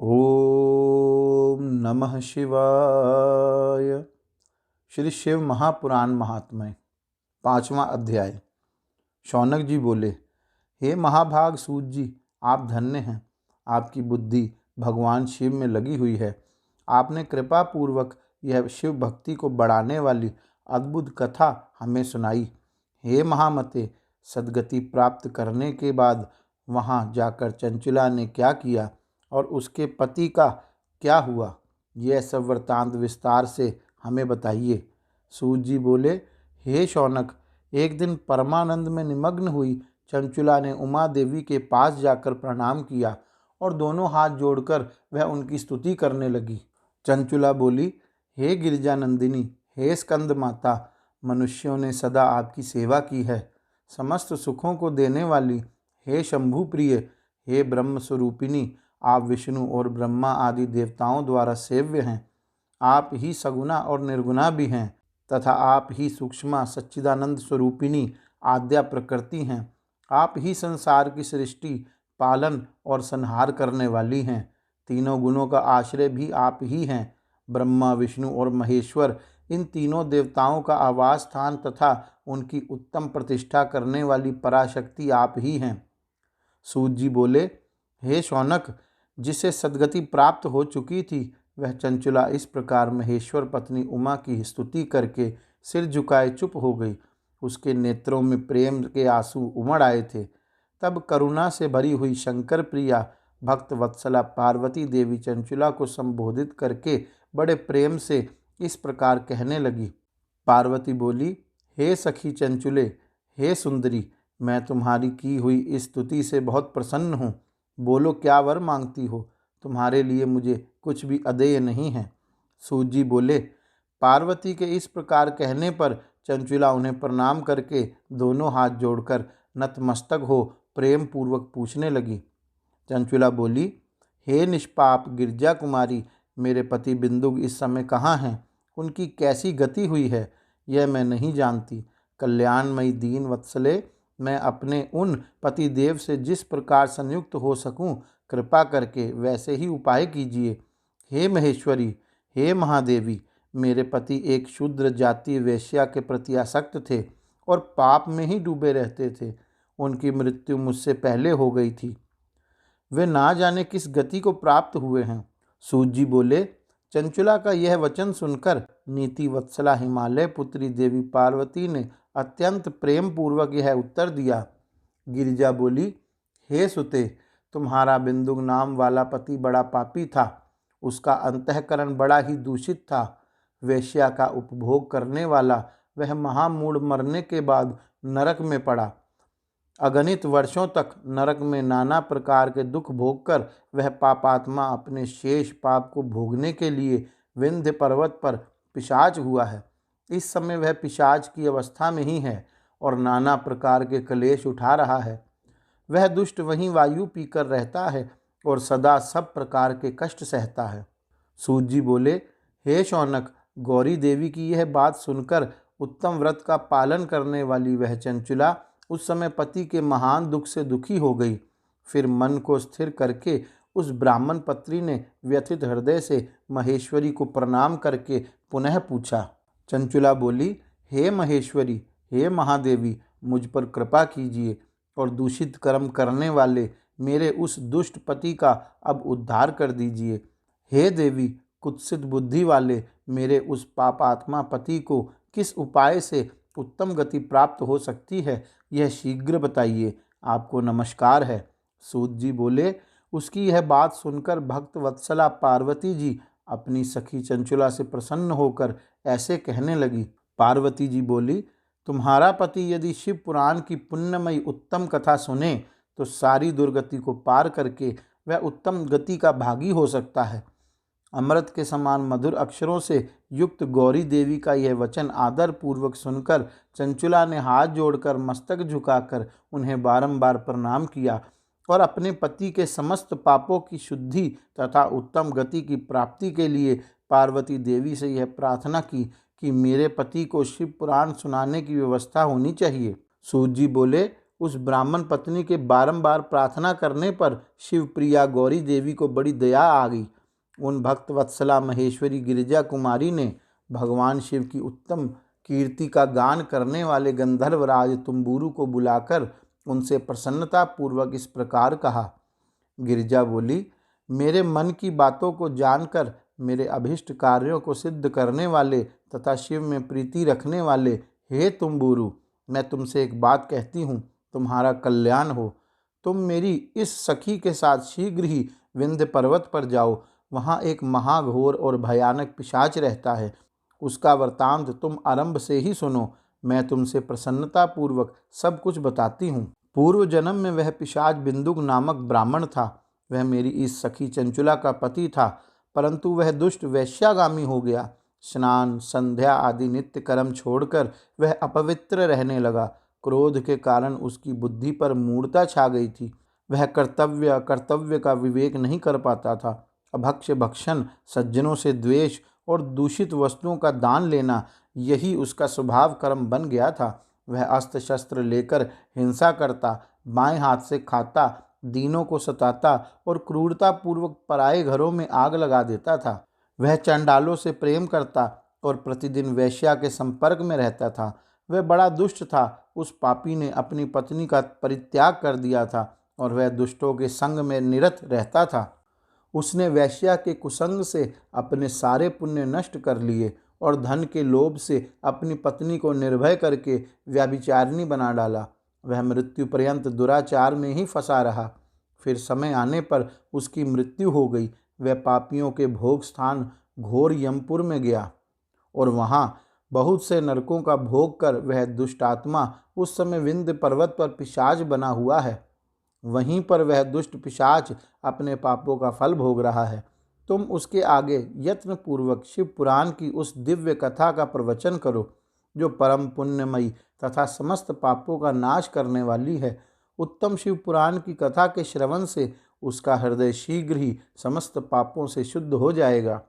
ओम नमः शिवाय। श्री शिव महापुराण महात्म्य 5वां अध्याय। शौनक जी बोले, हे महाभाग सूत जी, आप धन्य हैं। आपकी बुद्धि भगवान शिव में लगी हुई है। आपने कृपा पूर्वक यह शिव भक्ति को बढ़ाने वाली अद्भुत कथा हमें सुनाई। हे महामते, सद्गति प्राप्त करने के बाद वहाँ जाकर चंचला ने क्या किया और उसके पति का क्या हुआ, यह सब वृत्तांत विस्तार से हमें बताइए। सूत जी बोले, हे शौनक, एक दिन परमानंद में निमग्न हुई चंचुला ने उमा देवी के पास जाकर प्रणाम किया और दोनों हाथ जोड़कर वह उनकी स्तुति करने लगी। चंचुला बोली, हे गिरिजानंदिनी, हे स्कंद माता, मनुष्यों ने सदा आपकी सेवा की है। समस्त सुखों को देने वाली हे शंभु प्रिय, हे ब्रह्म स्वरूपिणी, आप विष्णु और ब्रह्मा आदि देवताओं द्वारा सेव्य हैं। आप ही सगुना और निर्गुणा भी हैं तथा आप ही सूक्ष्मा सच्चिदानंद स्वरूपिणी आद्या प्रकृति हैं। आप ही संसार की सृष्टि, पालन और संहार करने वाली हैं। तीनों गुणों का आश्रय भी आप ही हैं। ब्रह्मा, विष्णु और महेश्वर, इन तीनों देवताओं का आवास स्थान तथा उनकी उत्तम प्रतिष्ठा करने वाली पराशक्ति आप ही हैं। सूत जी बोले, हे शौनक, जिसे सद्गति प्राप्त हो चुकी थी वह चंचुला इस प्रकार महेश्वर पत्नी उमा की स्तुति करके सिर झुकाए चुप हो गई। उसके नेत्रों में प्रेम के आंसू उमड़ आए थे। तब करुणा से भरी हुई शंकर प्रिया भक्त वत्सला पार्वती देवी चंचुला को संबोधित करके बड़े प्रेम से इस प्रकार कहने लगी। पार्वती बोली, हे सखी चंचुले, हे सुंदरी, मैं तुम्हारी की हुई इस स्तुति से बहुत प्रसन्न हूँ। बोलो, क्या वर मांगती हो? तुम्हारे लिए मुझे कुछ भी अदेय नहीं है। सूत जी बोले, पार्वती के इस प्रकार कहने पर चंचुला उन्हें प्रणाम करके दोनों हाथ जोड़कर नतमस्तक हो प्रेम पूर्वक पूछने लगी। चंचुला बोली, हे निष्पाप गिरजा कुमारी, मेरे पति बिंदुक इस समय कहाँ हैं? उनकी कैसी गति हुई है यह मैं नहीं जानती। कल्याणमयी दीन वत्सले, मैं अपने उन पति देव से जिस प्रकार संयुक्त हो सकूं, कृपा करके वैसे ही उपाय कीजिए। हे महेश्वरी, हे महादेवी, मेरे पति एक शूद्र जाति वेश्या के प्रति आसक्त थे और पाप में ही डूबे रहते थे। उनकी मृत्यु मुझसे पहले हो गई थी। वे ना जाने किस गति को प्राप्त हुए हैं। सूत जी बोले, चंचुला का यह वचन सुनकर नीति वत्सला हिमालय पुत्री देवी पार्वती ने अत्यंत प्रेम पूर्वक यह उत्तर दिया। गिरिजा बोली, हे सुते, तुम्हारा बिंदुक नाम वाला पति बड़ा पापी था। उसका अंतःकरण बड़ा ही दूषित था। वेश्या का उपभोग करने वाला वह महामूढ़ मरने के बाद नरक में पड़ा। अगणित वर्षों तक नरक में नाना प्रकार के दुख भोगकर वह पापात्मा अपने शेष पाप को भोगने के लिए विंध्य पर्वत पर पिशाच हुआ है। इस समय वह पिशाच की अवस्था में ही है और नाना प्रकार के क्लेश उठा रहा है। वह दुष्ट वहीं वायु पीकर रहता है और सदा सब प्रकार के कष्ट सहता है। सूत जी बोले, हे शौनक, गौरी देवी की यह बात सुनकर उत्तम व्रत का पालन करने वाली वह चंचुला उस समय पति के महान दुख से दुखी हो गई। फिर मन को स्थिर करके उस ब्राह्मण पत्री ने व्यथित हृदय से महेश्वरी को प्रणाम करके पुनः पूछा। चंचुला बोली, हे महेश्वरी, हे महादेवी, मुझ पर कृपा कीजिए और दूषित कर्म करने वाले मेरे उस दुष्ट पति का अब उद्धार कर दीजिए। हे देवी, कुत्सित बुद्धि वाले मेरे उस पापात्मा पति को किस उपाय से उत्तम गति प्राप्त हो सकती है, यह शीघ्र बताइए। आपको नमस्कार है। सूत जी बोले, उसकी यह बात सुनकर भक्त वत्सला पार्वती जी अपनी सखी चंचुला से प्रसन्न होकर ऐसे कहने लगी। पार्वती जी बोली, तुम्हारा पति यदि शिव पुराण की पुण्यमयी उत्तम कथा सुने तो सारी दुर्गति को पार करके वह उत्तम गति का भागी हो सकता है। अमृत के समान मधुर अक्षरों से युक्त गौरी देवी का यह वचन आदर पूर्वक सुनकर चंचुला ने हाथ जोड़कर मस्तक झुकाकर उन्हें बारंबार प्रणाम किया और अपने पति के समस्त पापों की शुद्धि तथा उत्तम गति की प्राप्ति के लिए पार्वती देवी से यह प्रार्थना की कि मेरे पति को शिव पुराण सुनाने की व्यवस्था होनी चाहिए। सूत जी बोले, उस ब्राह्मण पत्नी के बारंबार प्रार्थना करने पर शिवप्रिया गौरी देवी को बड़ी दया आ गई। उन भक्त वत्सला महेश्वरी गिरिजा कुमारी ने भगवान शिव की उत्तम कीर्ति का गान करने वाले गंधर्वराज तुम्बुरु को बुलाकर उनसे प्रसन्नता पूर्वक इस प्रकार कहा। गिरिजा बोली, मेरे मन की बातों को जानकर मेरे अभिष्ट कार्यों को सिद्ध करने वाले तथा शिव में प्रीति रखने वाले हे तुम्बुरु, मैं तुमसे एक बात कहती हूँ, तुम्हारा कल्याण हो। तुम मेरी इस सखी के साथ शीघ्र ही विंध्य पर्वत पर जाओ। वहाँ एक महाघोर और भयानक पिशाच रहता है। उसका वृतांत तुम आरंभ से ही सुनो। मैं तुमसे प्रसन्नता पूर्वक सब कुछ बताती हूँ। पूर्व जन्म में वह पिशाच बिंदुक नामक ब्राह्मण था। वह मेरी इस सखी चंचुला का पति था, परंतु वह दुष्ट वैश्यागामी हो गया। स्नान संध्या आदि नित्य कर्म छोड़कर वह अपवित्र रहने लगा। क्रोध के कारण उसकी बुद्धि पर मूढ़ता छा गई थी। वह कर्तव्य अकर्तव्य का विवेक नहीं कर पाता था। अभक्ष्य भक्षण, सज्जनों से द्वेष और दूषित वस्तुओं का दान लेना, यही उसका स्वभाव कर्म बन गया था। वह अस्त्र शस्त्र लेकर हिंसा करता, बाएं हाथ से खाता, दीनों को सताता और क्रूरतापूर्वक पराए घरों में आग लगा देता था। वह चंडालों से प्रेम करता और प्रतिदिन वेश्या के संपर्क में रहता था। वह बड़ा दुष्ट था। उस पापी ने अपनी पत्नी का परित्याग कर दिया था और वह दुष्टों के संग में निरत रहता था। उसने वेश्या के कुसंग से अपने सारे पुण्य नष्ट कर लिए और धन के लोभ से अपनी पत्नी को निर्भय करके व्यभिचारिणी बना डाला। वह मृत्यु पर्यंत दुराचार में ही फंसा रहा। फिर समय आने पर उसकी मृत्यु हो गई। वह पापियों के भोग स्थान घोर यमपुर में गया और वहाँ बहुत से नरकों का भोग कर वह दुष्ट आत्मा उस समय विंध्य पर्वत पर पिशाच बना हुआ है। वहीं पर वह दुष्ट पिशाच अपने पापों का फल भोग रहा है। तुम उसके आगे यत्न पूर्वक शिव पुराण की उस दिव्य कथा का प्रवचन करो, जो परम पुण्यमयी तथा समस्त पापों का नाश करने वाली है। उत्तम शिव पुराण की कथा के श्रवण से उसका हृदय शीघ्र ही समस्त पापों से शुद्ध हो जाएगा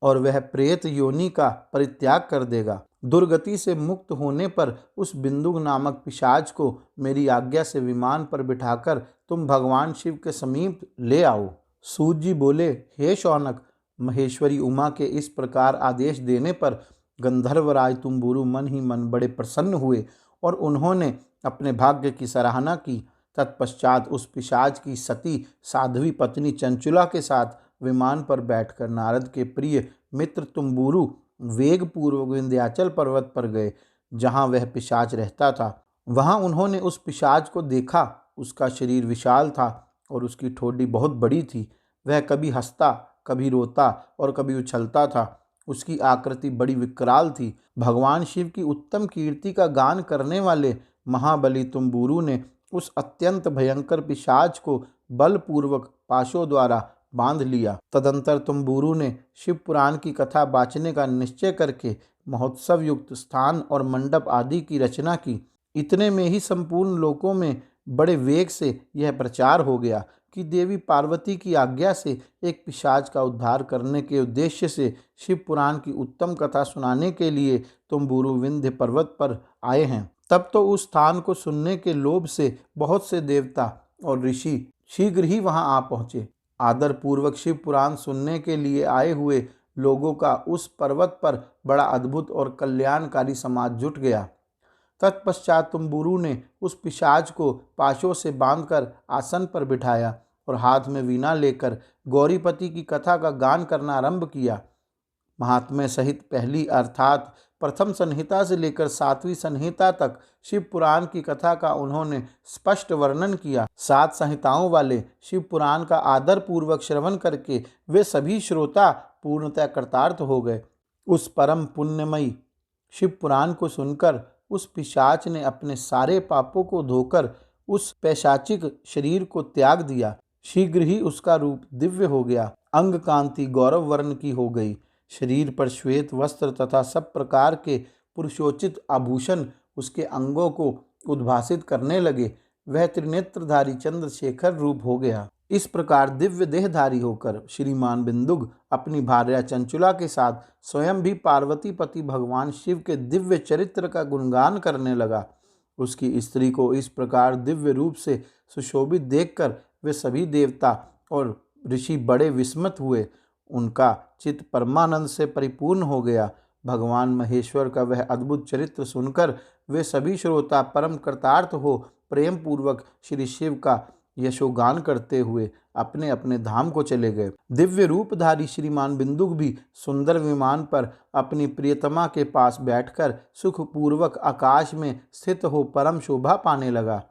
और वह प्रेत योनि का परित्याग कर देगा। दुर्गति से मुक्त होने पर उस बिंदुक नामक पिशाच को मेरी आज्ञा से विमान पर बिठाकर तुम भगवान शिव के समीप ले आओ। सूत जी बोले, हे शौनक, महेश्वरी उमा के इस प्रकार आदेश देने पर गंधर्वराज तुम्बुरु मन ही मन बड़े प्रसन्न हुए और उन्होंने अपने भाग्य की सराहना की। तत्पश्चात उस पिशाच की सती साध्वी पत्नी चंचुला के साथ विमान पर बैठकर नारद के प्रिय मित्र तुम्बुरु वेगपूर्वक विंध्याचल पर्वत पर गए, जहाँ वह पिशाच रहता था। वहाँ उन्होंने उस पिशाच को देखा। उसका शरीर विशाल था और उसकी ठोडी बहुत बड़ी थी। वह कभी हंसता, कभी रोता और कभी उछलता था। उसकी आकृति बड़ी विकराल थी। भगवान शिव की उत्तम कीर्ति का गान करने वाले महाबली तुम्बुरु ने उस अत्यंत भयंकर पिशाच को बलपूर्वक पाशों द्वारा बांध लिया। तदंतर तुम्बुरु ने शिव पुराण की कथा बाँचने का निश्चय करके महोत्सव युक्त स्थान और मंडप आदि की रचना की। इतने में ही संपूर्ण लोकों में बड़े वेग से यह प्रचार हो गया कि देवी पार्वती की आज्ञा से एक पिशाच का उद्धार करने के उद्देश्य से शिव पुराण की उत्तम कथा सुनाने के लिए तुम्बुरु विंध्य पर्वत पर आए हैं। तब तो उस स्थान को सुनने के लोभ से बहुत से देवता और ऋषि शीघ्र ही वहां आ पहुंचे। आदर पूर्वक शिव पुराण सुनने के लिए आए हुए लोगों का उस पर्वत पर बड़ा अद्भुत और कल्याणकारी समाज जुट गया। तत्पश्चात तुम्बुरु ने उस पिशाच को पाशों से बांधकर आसन पर बिठाया और हाथ में वीणा लेकर गौरीपति की कथा का गान करना आरंभ किया। महात्म्य सहित पहली अर्थात प्रथम संहिता से लेकर 7वीं संहिता तक शिव पुराण की कथा का उन्होंने स्पष्ट वर्णन किया। 7 संहिताओं वाले शिव पुराण का आदर पूर्वक श्रवण करके वे सभी श्रोता पूर्णतः कृतार्थ हो गए। उस परम पुण्यमयी शिव पुराण को सुनकर उस पिशाच ने अपने सारे पापों को धोकर उस पैशाचिक शरीर को त्याग दिया। शीघ्र ही उसका रूप दिव्य हो गया। अंग कांति गौरव वर्ण की हो गई। शरीर पर श्वेत वस्त्र तथा सब प्रकार के पुरुषोचित आभूषण उसके अंगों को उद्भासित करने लगे। वह त्रिनेत्रधारी चंद्रशेखर रूप हो गया। इस प्रकार दिव्य देहधारी होकर श्रीमान बिंदुक अपनी भार्या चंचुला के साथ स्वयं भी पार्वती पति भगवान शिव के दिव्य चरित्र का गुणगान करने लगा। उसकी स्त्री को इस प्रकार दिव्य रूप से सुशोभित देखकर वे सभी देवता और ऋषि बड़े विस्मित हुए। उनका चित्त परमानंद से परिपूर्ण हो गया। भगवान महेश्वर का वह अद्भुत चरित्र सुनकर वे सभी श्रोता परम कृतार्थ हो प्रेम पूर्वक श्री शिव का यशोगान करते हुए अपने अपने धाम को चले गए। दिव्य रूपधारी श्रीमान बिंदुक भी सुंदर विमान पर अपनी प्रियतमा के पास बैठकर सुखपूर्वक आकाश में स्थित हो परम शोभा पाने लगा।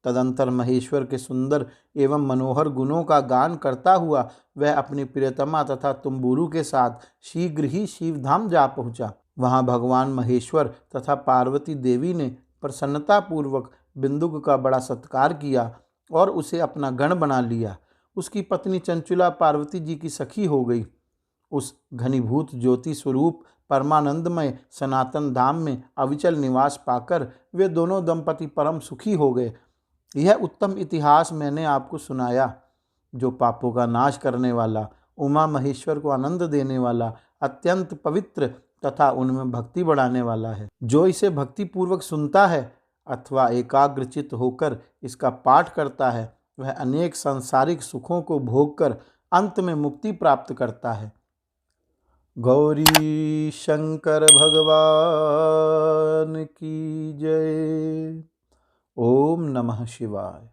तदंतर महेश्वर के सुंदर एवं मनोहर गुणों का गान करता हुआ वह अपनी प्रियतमा तथा तुम्बुरु के साथ शीघ्र ही शिवधाम जा पहुंचा। वहां भगवान महेश्वर तथा पार्वती देवी ने प्रसन्नतापूर्वक बिंदुक का बड़ा सत्कार किया और उसे अपना गण बना लिया। उसकी पत्नी चंचुला पार्वती जी की सखी हो गई। उस घनीभूत ज्योति स्वरूप परमानंदमय सनातन धाम में अविचल निवास पाकर वे दोनों दंपति परम सुखी हो गए। यह उत्तम इतिहास मैंने आपको सुनाया, जो पापों का नाश करने वाला, उमा महेश्वर को आनंद देने वाला, अत्यंत पवित्र तथा उनमें भक्ति बढ़ाने वाला है। जो इसे भक्ति पूर्वक सुनता है अथवा एकाग्रचित्त होकर इसका पाठ करता है, वह अनेक सांसारिक सुखों को भोगकर अंत में मुक्ति प्राप्त करता है। गौरी शंकर भगवान की जय। ओम नमः शिवाय।